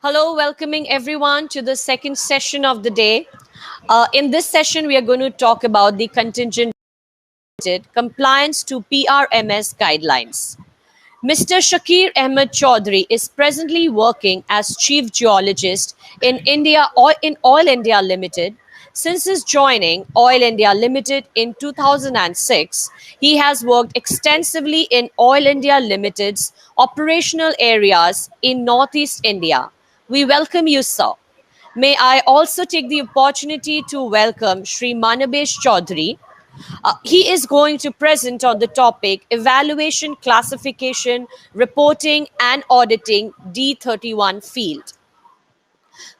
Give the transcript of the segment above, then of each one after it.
Hello, welcoming everyone to the second session of the day. In this session, we are going to talk about the contingent compliance to PRMS guidelines. Mr. Shakir Ahmed Chaudhary is presently working as Chief Geologist in India or in Oil India Limited. Since his joining Oil India Limited in 2006, he has worked extensively in Oil India Limited's operational areas in Northeast India. We welcome you, sir. May I also take the opportunity to welcome Sri Manabesh Chaudhary. He is going to present on the topic evaluation, classification, reporting, and auditing D31 field.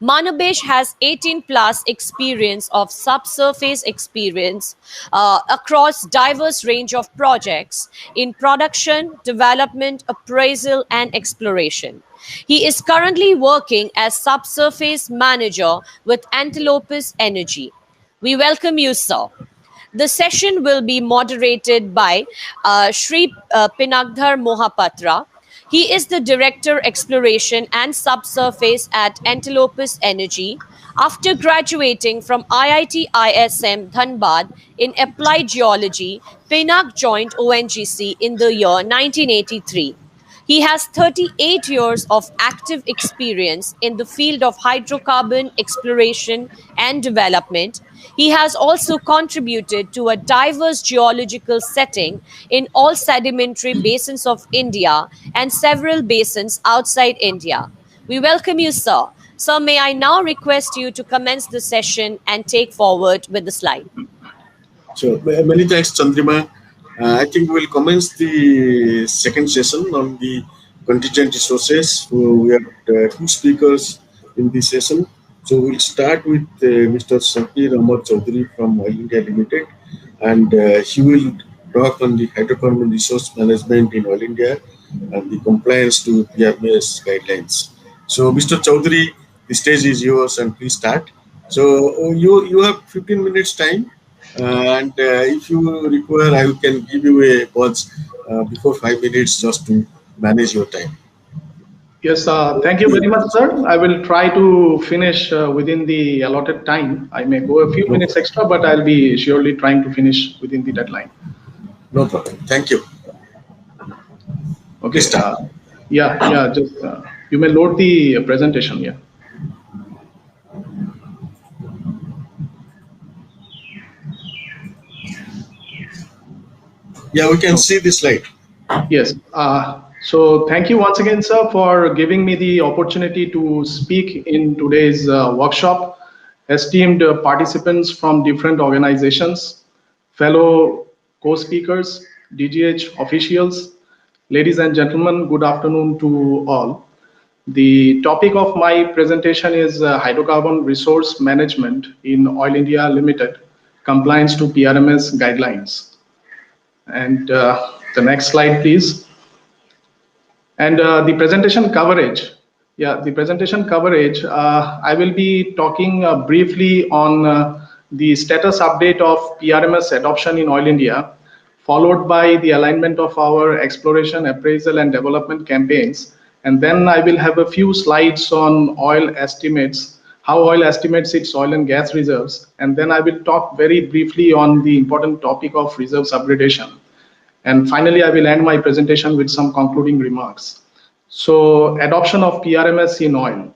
Manabesh has 18 plus experience of subsurface experience across diverse range of projects in production, development, appraisal, and exploration. He is currently working as subsurface manager with Antelopus Energy. We welcome you, sir. The session will be moderated by Sri Pinagdhar Mohapatra. He is the Director Exploration and Subsurface at Antelopus Energy. After graduating from IIT ISM Dhanbad in Applied Geology, Pinag joined ONGC in the year 1983. He has 38 years of active experience in the field of hydrocarbon exploration and development. He has also contributed to a diverse geological setting in all sedimentary basins of India and several basins outside India. We welcome you, sir. Sir, may I now request you to commence the session and take forward with the slide. So many thanks, Chandrima. I think we'll commence the second session on the contingent resources. So we have two speakers in this session. So we'll start with Mr. Shakir Ahmed Chaudhary from Oil India Limited, and he will talk on the hydrocarbon resource management in Oil India and the compliance to PRMS guidelines. So, Mr. Chaudhary, the stage is yours, and please start. So you have 15 minutes time. And if you require, I can give you a pause before 5 minutes just to manage your time. Yes, thank you very much, sir. I will try to finish within the allotted time. I may go a few minutes extra, but I'll be surely trying to finish within the deadline. No problem. Thank you. Okay. Just you may load the presentation. Yeah. Yeah, we can see this slide. Yes. So thank you once again, sir, for giving me the opportunity to speak in today's workshop. Esteemed participants from different organizations, fellow co-speakers, DGH officials, ladies and gentlemen, good afternoon to all. The topic of my presentation is hydrocarbon resource management in Oil India Limited, compliance to PRMS guidelines. And the next slide, please. And the presentation coverage. Yeah, the presentation coverage. I will be talking briefly on the status update of PRMS adoption in Oil India, followed by the alignment of our exploration, appraisal, and development campaigns. And then I will have a few slides on oil estimates, how oil estimates its oil and gas reserves. And then I will talk very briefly on the important topic of reserves upgradation. And finally, I will end my presentation with some concluding remarks. So, adoption of PRMS in oil.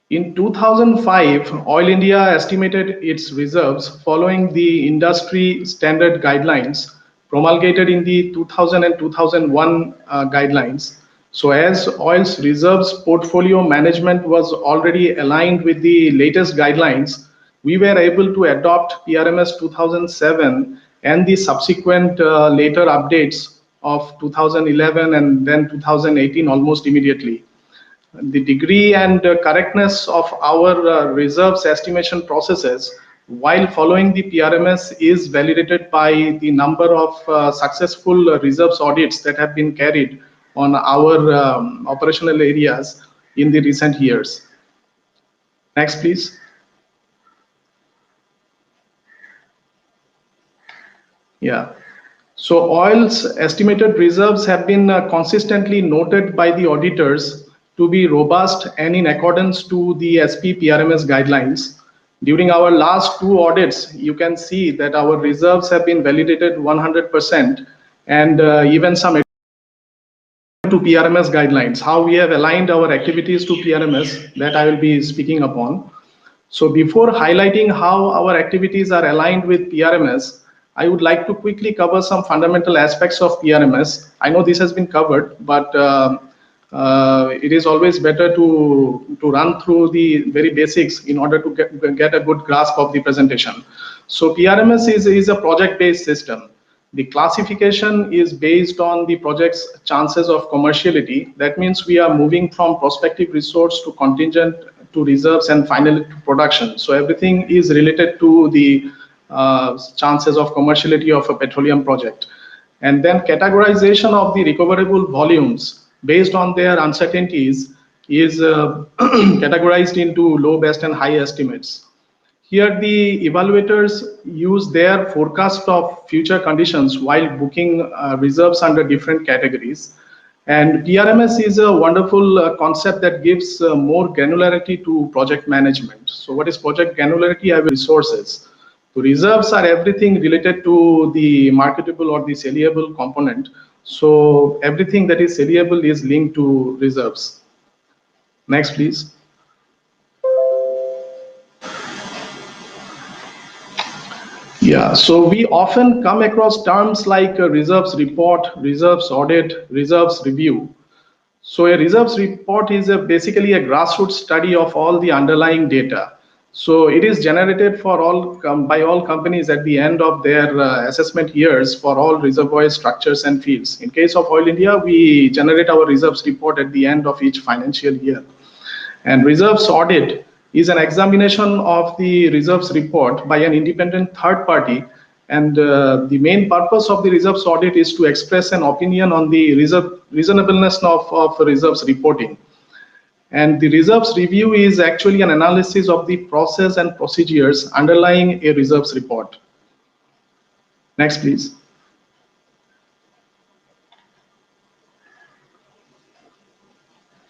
In 2005, Oil India estimated its reserves following the industry standard guidelines promulgated in the 2000 and 2001 guidelines. So as oil's reserves portfolio management was already aligned with the latest guidelines, we were able to adopt PRMS 2007 and the subsequent later updates of 2011 and then 2018 almost immediately. The degree and correctness of our reserves estimation processes while following the PRMS is validated by the number of successful reserves audits that have been carried on our operational areas in the recent years. Next, please. Yeah. So oil's estimated reserves have been consistently noted by the auditors to be robust and in accordance to the SP PRMS guidelines. During our last two audits, you can see that our reserves have been validated 100%, and even some to PRMS guidelines. How we have aligned our activities to PRMS, that I will be speaking upon. So before highlighting how our activities are aligned with PRMS, I would like to quickly cover some fundamental aspects of PRMS. I know this has been covered, but it is always better to run through the very basics in order to get a good grasp of the presentation. So PRMS is a project-based system. The classification is based on the project's chances of commerciality. That means we are moving from prospective resource to contingent to reserves and finally to production. So everything is related to the chances of commerciality of a petroleum project. And then categorization of the recoverable volumes based on their uncertainties is categorized into low, best, and high estimates. Here, the evaluators use their forecast of future conditions while booking reserves under different categories. And PRMS is a wonderful concept that gives more granularity to project management. So what is project granularity? I have resources. So reserves are everything related to the marketable or the saleable component. So everything that is saleable is linked to reserves. Next, please. Yeah, so we often come across terms like a reserves report, reserves audit, reserves review. So a reserves report is basically a grassroots study of all the underlying data. So it is generated for all by all companies at the end of their assessment years for all reservoir structures and fields. In case of Oil India, we generate our reserves report at the end of each financial year. And reserves audit is an examination of the reserves report by an independent third party. And the main purpose of the reserves audit is to express an opinion on the reasonableness of reserves reporting. And the reserves review is actually an analysis of the process and procedures underlying a reserves report. Next, please.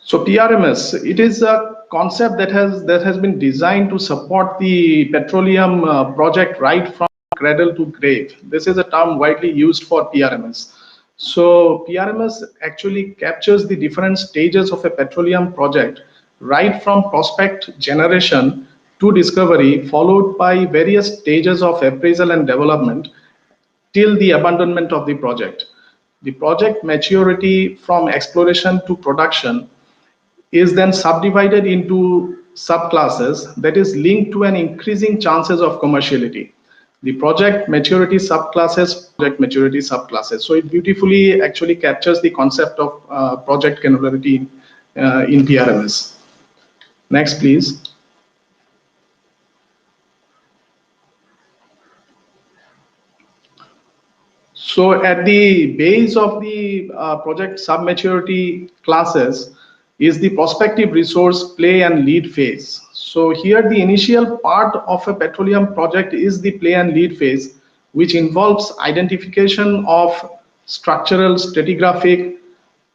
So PRMS, it is a concept that has been designed to support the petroleum project right from cradle to grave. This is a term widely used for PRMS. So PRMS actually captures the different stages of a petroleum project, right from prospect generation to discovery, followed by various stages of appraisal and development till the abandonment of the project. The project maturity from exploration to production is then subdivided into subclasses that is linked to an increasing chances of commerciality. The project maturity subclasses. So it beautifully actually captures the concept of project granularity in PRMS. Next, please. So at the base of the project submaturity classes is the prospective resource play and lead phase. So here the initial part of a petroleum project is the play and lead phase, which involves identification of structural, stratigraphic,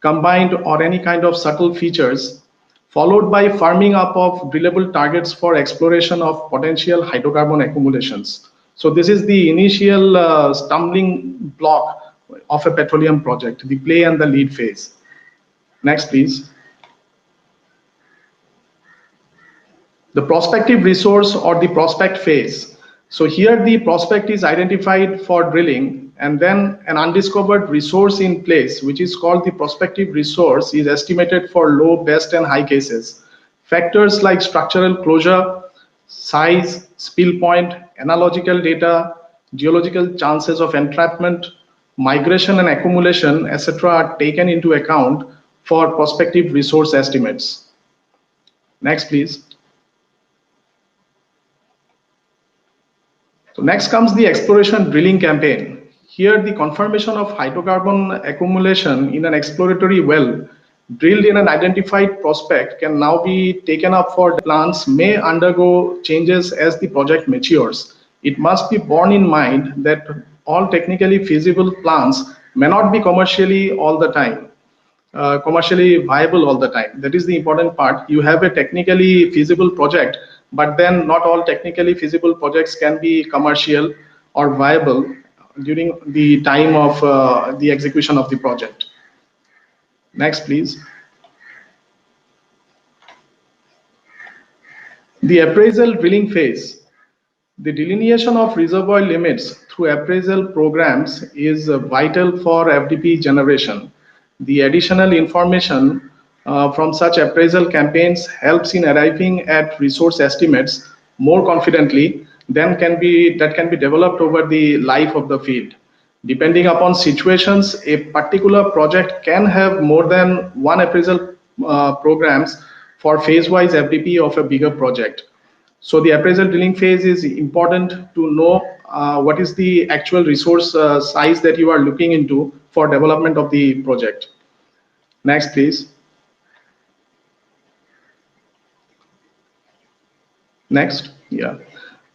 combined or any kind of subtle features, followed by firming up of drillable targets for exploration of potential hydrocarbon accumulations. So this is the initial stumbling block of a petroleum project, the play and the lead phase. Next, please. The prospective resource or the prospect phase. So here the prospect is identified for drilling, and then an undiscovered resource in place, which is called the prospective resource, is estimated for low, best, and high cases. Factors like structural closure, size, spill point, analogical data, geological chances of entrapment, migration and accumulation, etc. are taken into account for prospective resource estimates. Next, please. So next comes the exploration drilling campaign. Here the confirmation of hydrocarbon accumulation in an exploratory well drilled in an identified prospect can now be taken up for plans may undergo changes as the project matures. It must be borne in mind that all technically feasible plans may not be commercially all the time. commercially viable all the time. That is the important part. You have a technically feasible project, but then not all technically feasible projects can be commercial or viable during the time of the execution of the project. Next, please. The appraisal drilling phase. The delineation of reservoir limits through appraisal programs is vital for FDP generation. The additional information from such appraisal campaigns helps in arriving at resource estimates more confidently that can be developed over the life of the field. Depending upon situations, a particular project can have more than one appraisal programs for phase-wise FDP of a bigger project. So the appraisal drilling phase is important to know what is the actual resource size that you are looking into for development of the project. Next, please. Next, yeah.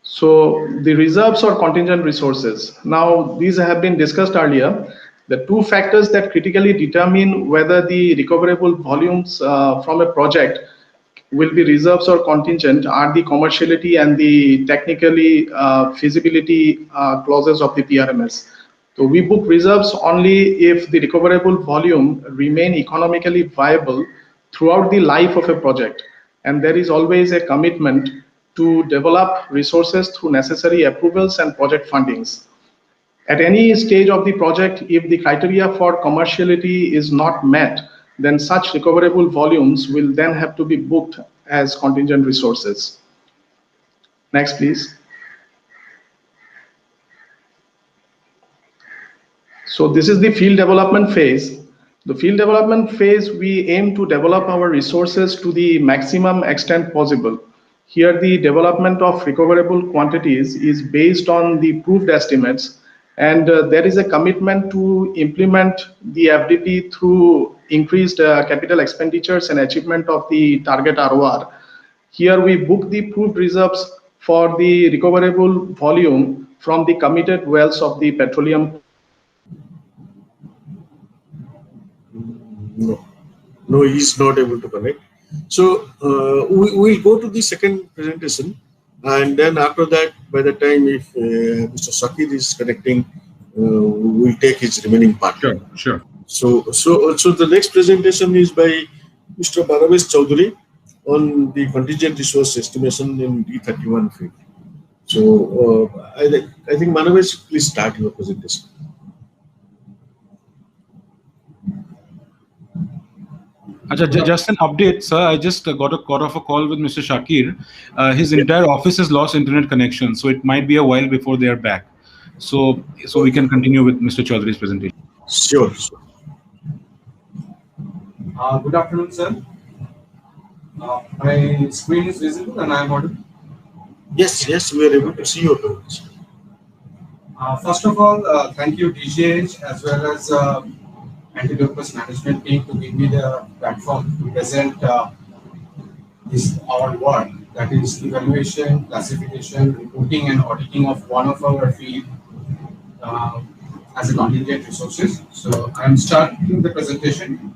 So the reserves or contingent resources. Now, these have been discussed earlier. The two factors that critically determine whether the recoverable volumes from a project will be reserves or contingent are the commerciality and the technically feasibility clauses of the PRMS. So we book reserves only if the recoverable volume remain economically viable throughout the life of a project, and there is always a commitment to develop resources through necessary approvals and project fundings. At any stage of the project, if the criteria for commerciality is not met, then such recoverable volumes will then have to be booked as contingent resources. Next, please. So this is the field development phase. The field development phase, we aim to develop our resources to the maximum extent possible. Here, the development of recoverable quantities is based on the proved estimates, and there is a commitment to implement the FDP through increased capital expenditures and achievement of the target ROR. Here we book the proved reserves for the recoverable volume from the committed wells of the petroleum. No, he's not able to connect. So we'll go to the second presentation, and then after that, by the time if Mr. Shakir is connecting, we'll take his remaining part. Sure. So the next presentation is by Mr. Manavesh Chowdhury on the contingent resource estimation in D31 field. So I think Manavesh, please start your presentation. Just an update, sir. I just got off a call with Mr. Shakir. His entire office has lost internet connection, so it might be a while before they are back. So we can continue with Mr. Chaudhury's presentation. Sure. Good afternoon, sir. My screen is visible and I am audible. Yes, we are able to see your presentation. First of all, thank you, DGH, as well as Antidopus management team to give me the platform to present our work, that is evaluation, classification, reporting and auditing of one of our field as a contingent resources. So I am starting the presentation.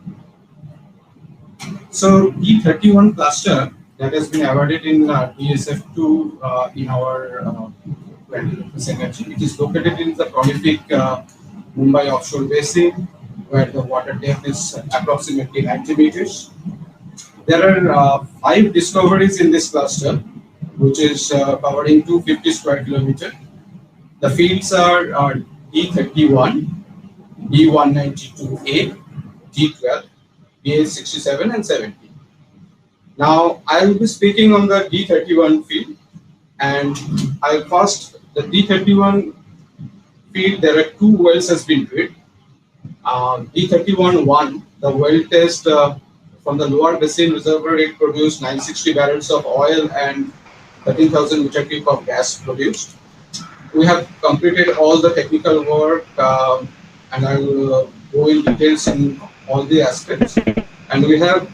So D31 cluster that has been awarded in DSF2 in our energy. It is located in the prolific Mumbai offshore basin, where the water depth is approximately 90 meters. There are 5 discoveries in this cluster, which is covering 250 square kilometers. The fields are D31, D192A, D12, BA67 and 70. Now I will be speaking on the D31 field, and I'll first the D31 field. There are 2 wells has been drilled. D31-1, the well test from the lower basin reservoir, it produced 960 barrels of oil and 13,000 meter cube of gas produced. We have completed all the technical work, and I will go in details in all the aspects. And we have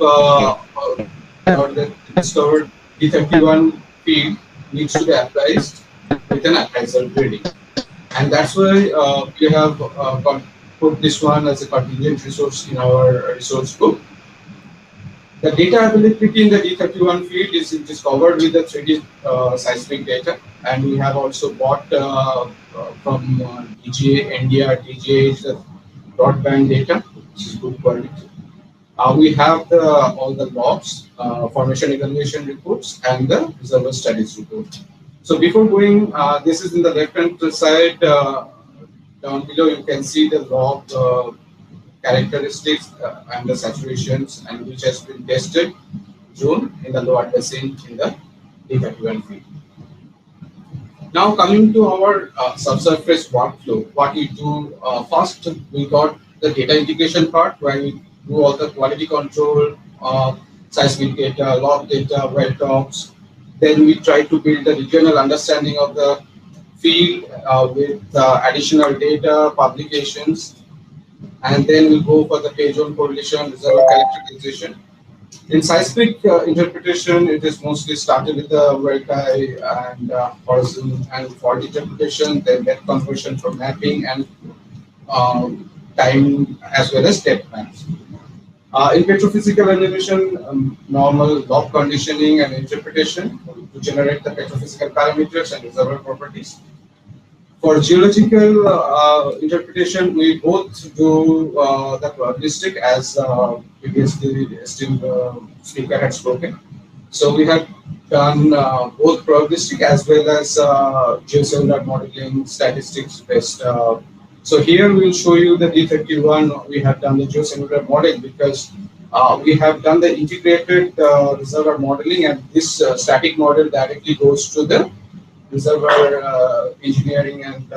discovered D31 field needs to be appraised with an appraisal grading, and that's why we have put this one as a contingent resource in our resource book. The data availability in the D31 field is covered with the 3D seismic data, and we have also bought from DGA, NDR, DGA, the broadband data, which is good quality. We have all the logs, formation evaluation reports, and the reservoir studies report. So before going, this is in the left-hand side. Down below, you can see the log characteristics and the saturations, and which has been tested June in the lower basin in the D31 field. Now coming to our subsurface workflow, what we do first, we got the data integration part where we do all the quality control, seismic data, log data, well logs. Then we try to build a regional understanding of the field with additional data, publications, and then we go for the page-on correlation, reservoir characterization. In seismic interpretation, it is mostly started with the verti and horizon and fault interpretation, then depth conversion from mapping and time as well as depth maps. In petrophysical animation, normal log conditioning and interpretation to generate the petrophysical parameters and reservoir properties. For geological interpretation, we both do the probabilistic as previously the esteemed speaker had spoken. So we have done both probabilistic as well as geocellular modeling, statistics based. So here we will show you the D31. We have done the geocellular modeling because we have done the integrated reservoir modeling, and this static model directly goes to the reservoir engineering and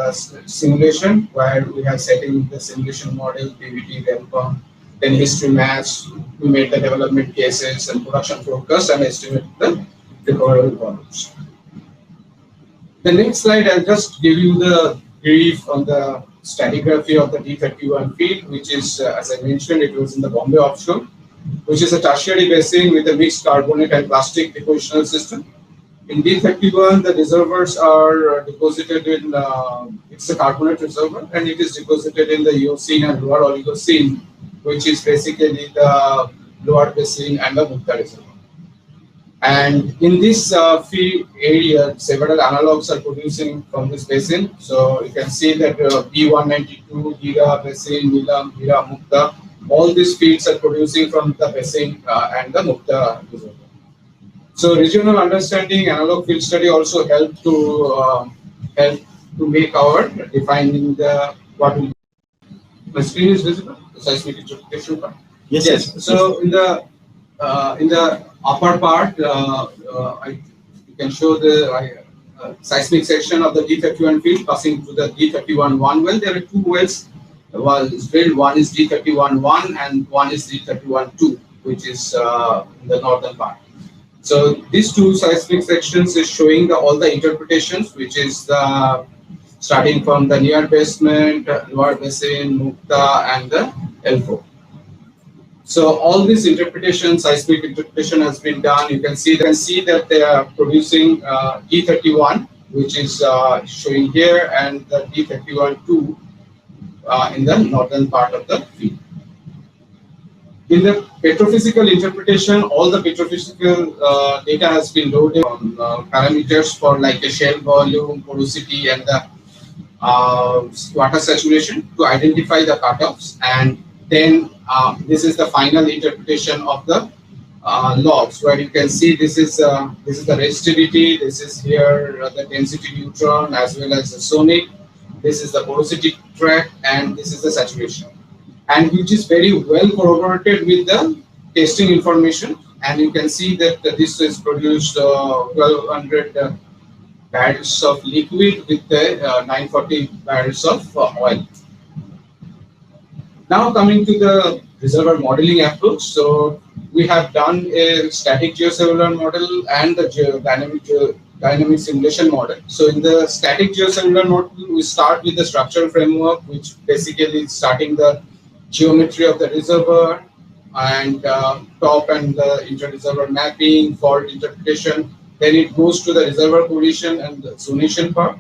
simulation, where we have setting the simulation model, PVT, WellPump, then history match. We made the development cases and production forecast and estimate the recoverable volumes. The next slide, I'll just give you the brief on the stratigraphy of the D31 field, which is, as I mentioned, it was in the Bombay offshore, which is a tertiary basin with a mixed carbonate and plastic depositional system. In D31, the reservoirs are deposited in, it's a carbonate reservoir, and it is deposited in the Eocene and lower Oligocene, which is basically the lower basin and the Mukta reservoir. And in this field area, several analogs are producing from this basin. So you can see that B192, Hira basin, Nilam, Hira, Mukta, all these fields are producing from the basin and the Mukta reservoir. So regional understanding, analog field study also help to make our defining the what will. My screen is visible. The seismic interpretation part. Yes. So in the upper part, you can show the seismic section of the D31 field passing to the D31-1 well. There are two wells. One is drilled. One is D31-1 and one is D31-2, which is in the northern part. So these two seismic sections is showing all the interpretations, which is starting from the near basement, lower basin, Mukta, and the L4. So all this interpretation, seismic interpretation has been done. You can see that they are producing D31, which is showing here, and the D31-2 in the northern part of the field. In the petrophysical interpretation, all the petrophysical data has been loaded on parameters for like a shell volume, porosity, and the water saturation to identify the cutoffs. And then this is the final interpretation of the logs, where you can see this is the resistivity, this is here the density neutron as well as the sonic, this is the porosity track, and this is the saturation, and which is very well corroborated with the testing information. And you can see that this is produced 1200 barrels of liquid with the 940 barrels of oil. Now coming to the reservoir modeling approach. So we have done a static geocellular model and the dynamic simulation model. So in the static geocellular model, we start with the structural framework, which basically is starting the geometry of the reservoir and top and the inter-reservoir mapping, fault interpretation. Then it goes to the reservoir position and the zonation part.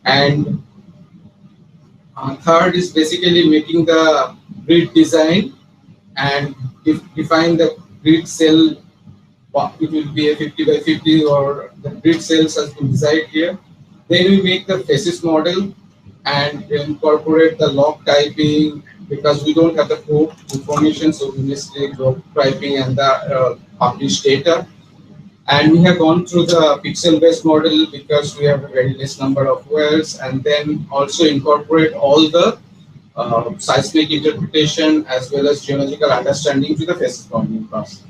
And Third is basically making the grid design and define the grid cell. It will be a 50 by 50 or the grid cells has been designed here. Then we make the phases model and incorporate the log typing because we don't have the code information, so we necessarily log typing and the published data. And we have gone through the pixel-based model because we have a very less number of wells, and then also incorporate all the seismic interpretation as well as geological understanding to the phases modeling process.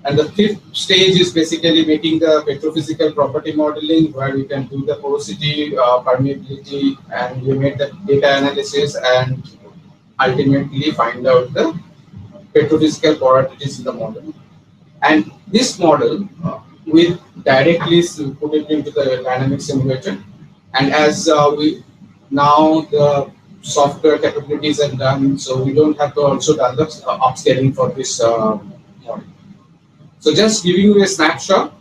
And the fifth stage is basically making the petrophysical property modeling, where we can do the porosity, permeability, and we make the data analysis and ultimately find out the petrophysical properties in the model. And this model we directly put it into the dynamic simulator. And as we now the software capabilities are done, so we don't have to also done the upscaling for this model. So just giving you a snapshot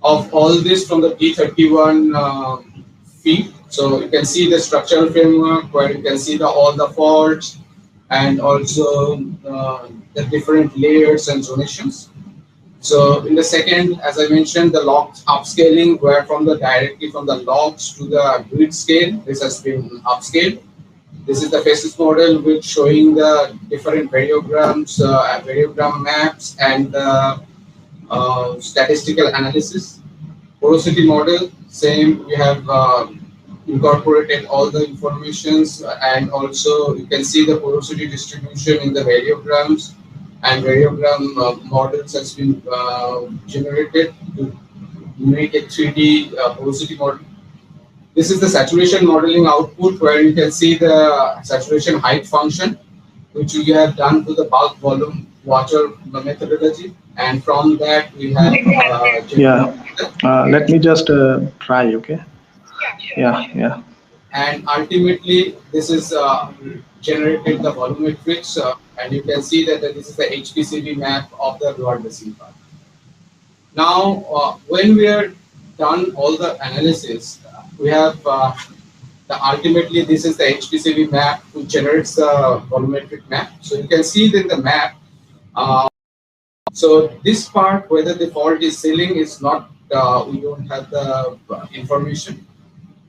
of all this from the D31 feed. So you can see the structural framework where you can see all the faults and also the different layers and zonations. So in the second, as I mentioned, the log upscaling, where directly from the logs to the grid scale, this has been upscaled. This is the phases model which showing the different variograms, variogram maps, and statistical analysis. Porosity model, same. We have incorporated all the informations, and also you can see the porosity distribution in the variograms. And variogram models has been generated to make a 3D porosity model. This is the saturation modeling output, where you can see the saturation height function, which we have done to the bulk volume water methodology. And from that we have let me just try. Okay. Yeah. And ultimately this is generated the volumetrics, and you can see that this is the HPCB map of the lower basin part. Now when we are done all the analysis, we have ultimately this is the HPCB map which generates the volumetric map. So you can see that the map, so this part, whether the fault is sealing, is not, we don't have the information.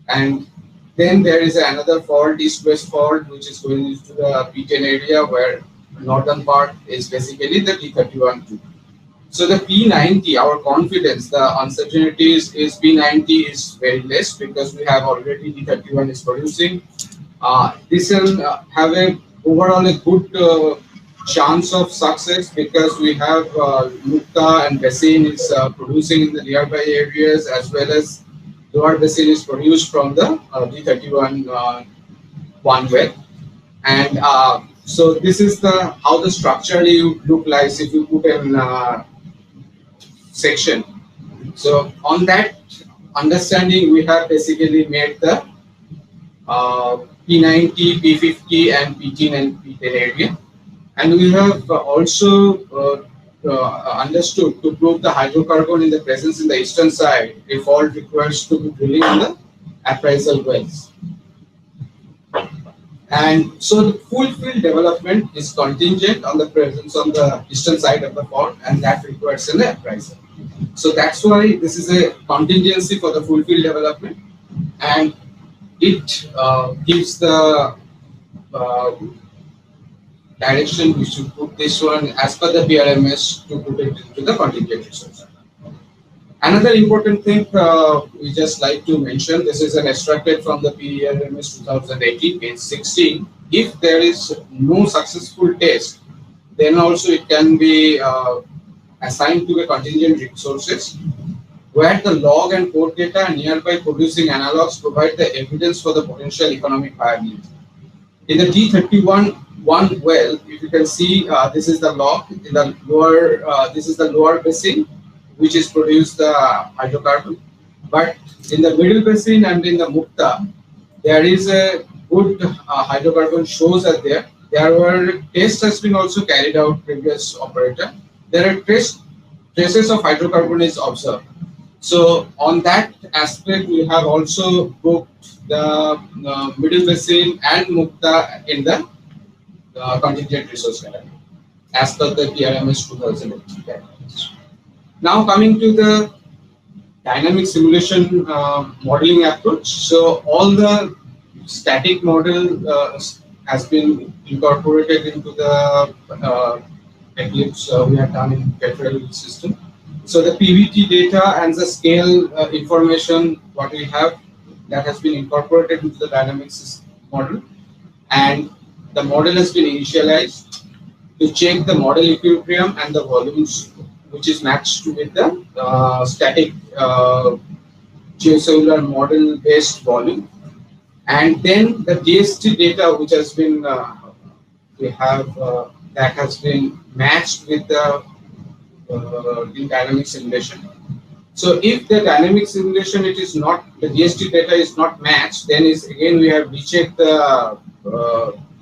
And then there is another fault, east-west fault, which is going into the P10 area, where northern part is basically the D31-2. So the P90, our confidence, the uncertainties is P90 is very less because we have already D31 is producing. This will have a overall a good chance of success because we have Mukta and Basin is producing in the nearby areas, as well as lower basin is produced from the D31 one well. And so this is the how the structurally look like if you put in section. So on that understanding, we have basically made the P90, P50, and P10 and P10 area. And we have also understood to prove the hydrocarbon in the presence in the eastern side, a fault requires to be drilling on the appraisal wells. And so the full field development is contingent on the presence on the eastern side of the fault, and that requires an appraisal. So that's why this is a contingency for the full field development, and it gives the direction we should put this one as per the PRMS to put it into the contingent resource. Another important thing we just like to mention, this is an extracted from the PRMS 2018, page 16. If there is no successful test, then also it can be assigned to a contingent resources, where the log and code data and nearby producing analogs provide the evidence for the potential economic viability. In the D31 one well, if you can see, this is the log in the lower, this is the lower basin, which is produced the hydrocarbon. But in the middle basin and in the Mukta, there is a good hydrocarbon shows are there. There were tests has been also carried out previous operator. There are traces of hydrocarbon is observed. So on that aspect, we have also booked the Middle Basin and Mukta in the contingent resource category as per the PRMS 2018 guidelines. Now coming to the dynamic simulation modeling approach. So all the static model has been incorporated into the Eclipse we have done in Petrel system. So the PVT data and the scale information what we have that has been incorporated into the dynamics model, and the model has been initialized to check the model equilibrium and the volumes which is matched with the static geocellular model based volume, and then the DST data which has been we have that has been matched with the dynamic simulation. So if the dynamic simulation it is not, the DST data is not matched, then is again we have rechecked the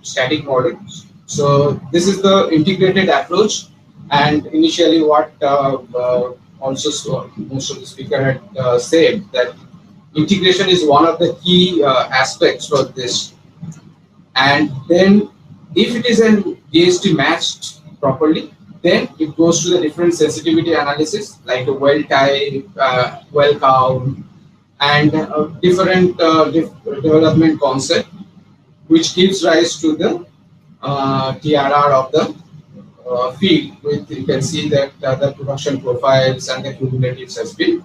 static model. So this is the integrated approach, and initially what also most of the speaker had said that integration is one of the key aspects for this. And then if it is an DST matched properly, then it goes to the different sensitivity analysis like a well type, well count, and different development concept, which gives rise to the TRR of the field. With you can see that the production profiles and the cumulatives has been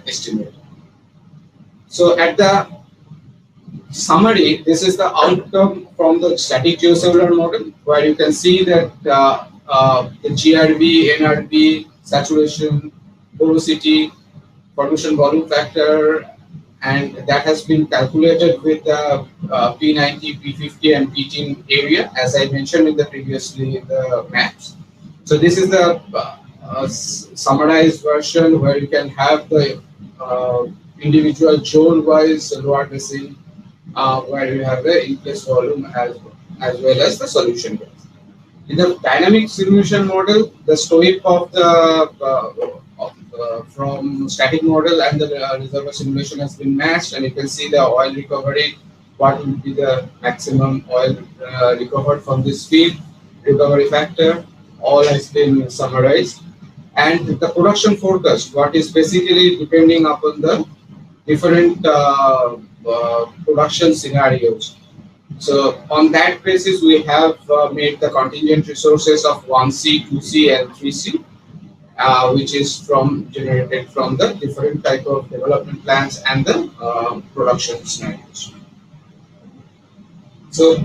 estimated. So at the summary, this is the outcome from the static geocellular model, where you can see that the GRB, NRB, saturation, porosity, pollution volume factor, and that has been calculated with the P90, P50, and P10 area, as I mentioned in the previously in the maps. So this is the summarized version where you can have the individual zone-wise lower basin, where you have the in-place volume as well as the solution gas. In the dynamic simulation model, the STOIP of the from static model and the reservoir simulation has been matched, and you can see the oil recovery, what will be the maximum oil recovered from this field, recovery factor, all has been summarized. And the production forecast, what is basically depending upon the different production scenarios. So on that basis, we have made the contingent resources of 1C, 2C, and 3C, which is generated from the different type of development plans and the production scenarios. So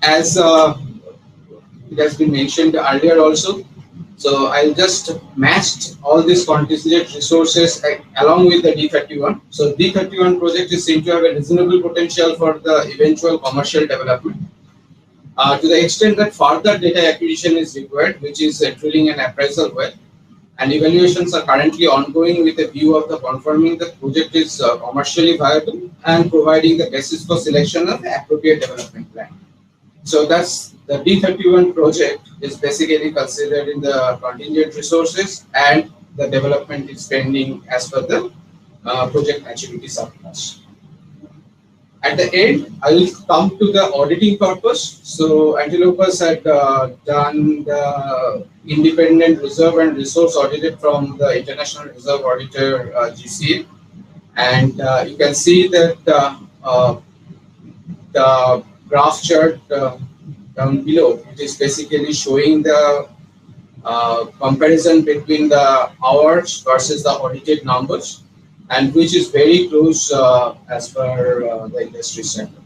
as it has been mentioned earlier also, so I just matched all these contingent resources along with the D31. So D31 project is seen to have a reasonable potential for the eventual commercial development. To the extent that further data acquisition is required, which is drilling and appraisal well, and evaluations are currently ongoing with a view of the confirming the project is commercially viable and providing the basis for selection of the appropriate development plan. So that's the D31 project is basically considered in the contingent resources, and the development is pending as per the project maturity surplus. At the end, I will come to the auditing purpose. So Antilopus had done the independent reserve and resource audited from the International Reserve Auditor GCA, and you can see that the graph chart down below, it is basically showing the comparison between the hours versus the audited numbers, and which is very close as per the industry standard.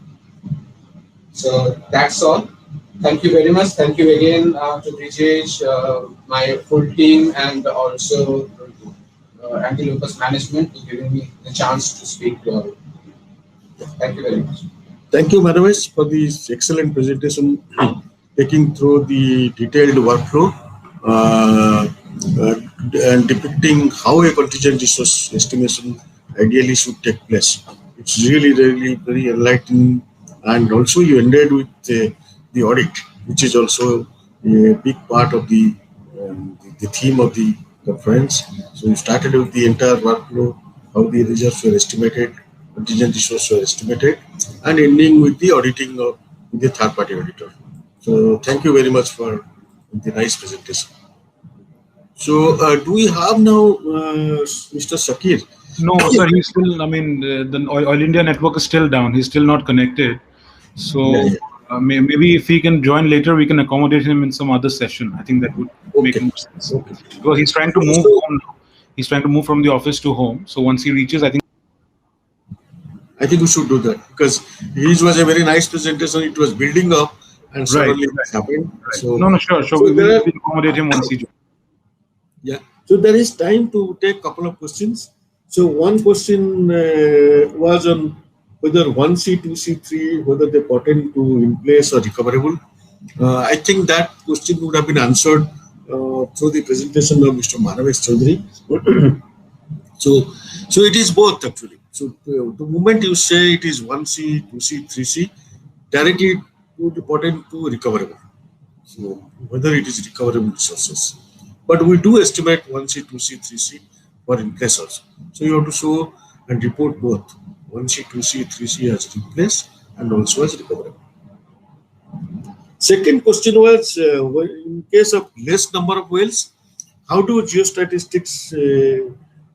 So that's all. Thank you very much. Thank you again to Brijesh, my full team, and also Antilopus management for giving me the chance to speak to all. Thank you very much. Thank you, Madhavesh, for this excellent presentation, taking through the detailed workflow and depicting how a contingent resource estimation ideally should take place. It's really, really very enlightening, and also you ended with the audit, which is also a big part of the theme of the conference. So we started with the entire workflow, how the reserves were estimated, contingent resources were estimated, and ending with the auditing of the third-party auditor. So thank you very much for the nice presentation. So do we have now Mr. Shakir? No, sir, he's still, I mean, the Oil India network is still down. He's still not connected. So maybe if he can join later, we can accommodate him in some other session. I think that would make more sense. Because he's trying to move he's trying to move from the office to home. So once he reaches, I think we should do that, because his was a very nice presentation. It was building up and suddenly it happened. Right. So no, sure. We'll accommodate him once he joins. Yeah. So there is time to take a couple of questions. So one question was on whether 1C, 2C, 3, whether they pertain to in place or recoverable. I think that question would have been answered through the presentation of Mr. Manavesh Chaudhary. So it is both actually. So the moment you say it is 1C, 2C, 3C, directly it would pertain to recoverable. So whether it is recoverable resources. But we do estimate 1C, 2C, 3C for in place also. So you have to show and report both 1C, 2C, 3C as in place and also as recoverable. Second question was in case of less number of wells, how do geostatistics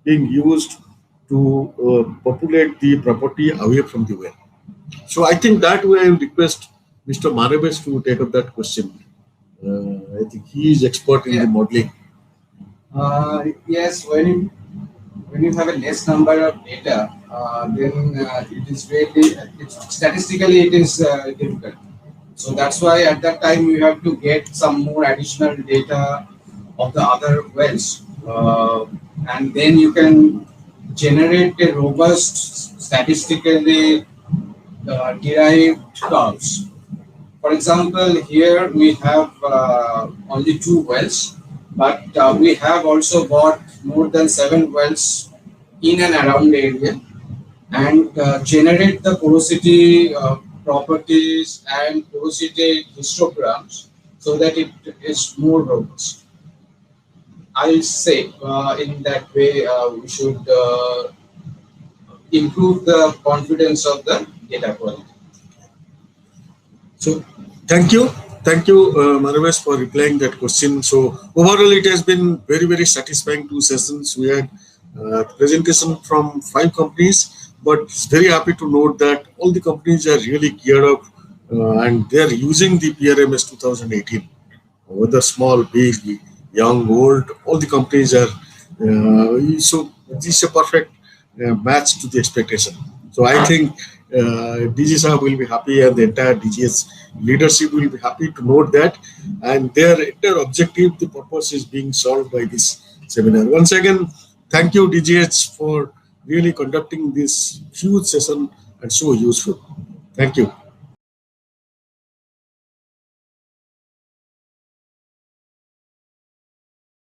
being used to populate the property away from the well? So I think that way I will request Mr. Manavesh to take up that question. I think he is expert in the modeling. Yes, when you have a less number of data, then it is really statistically it is difficult. So that's why at that time you have to get some more additional data of the other wells, and then you can generate a robust statistically derived curves. For example, here we have only 2 wells, but we have also got more than 7 wells in and around the area, and generate the porosity properties and porosity histograms so that it is more robust. I'll say in that way we should improve the confidence of the data quality. So thank you, Manavesh, for replying that question. So overall, it has been very, very satisfying 2 sessions. We had presentation from 5 companies, but very happy to note that all the companies are really geared up and they are using the PRMS 2018. Whether small, big, young, old, all the companies are. So this is a perfect match to the expectation. So I think DG Sahab will be happy and the entire DGS leadership will be happy to note that, and their entire objective, the purpose is being solved by this seminar. Once again, thank you DGH for really conducting this huge session and so useful. Thank you.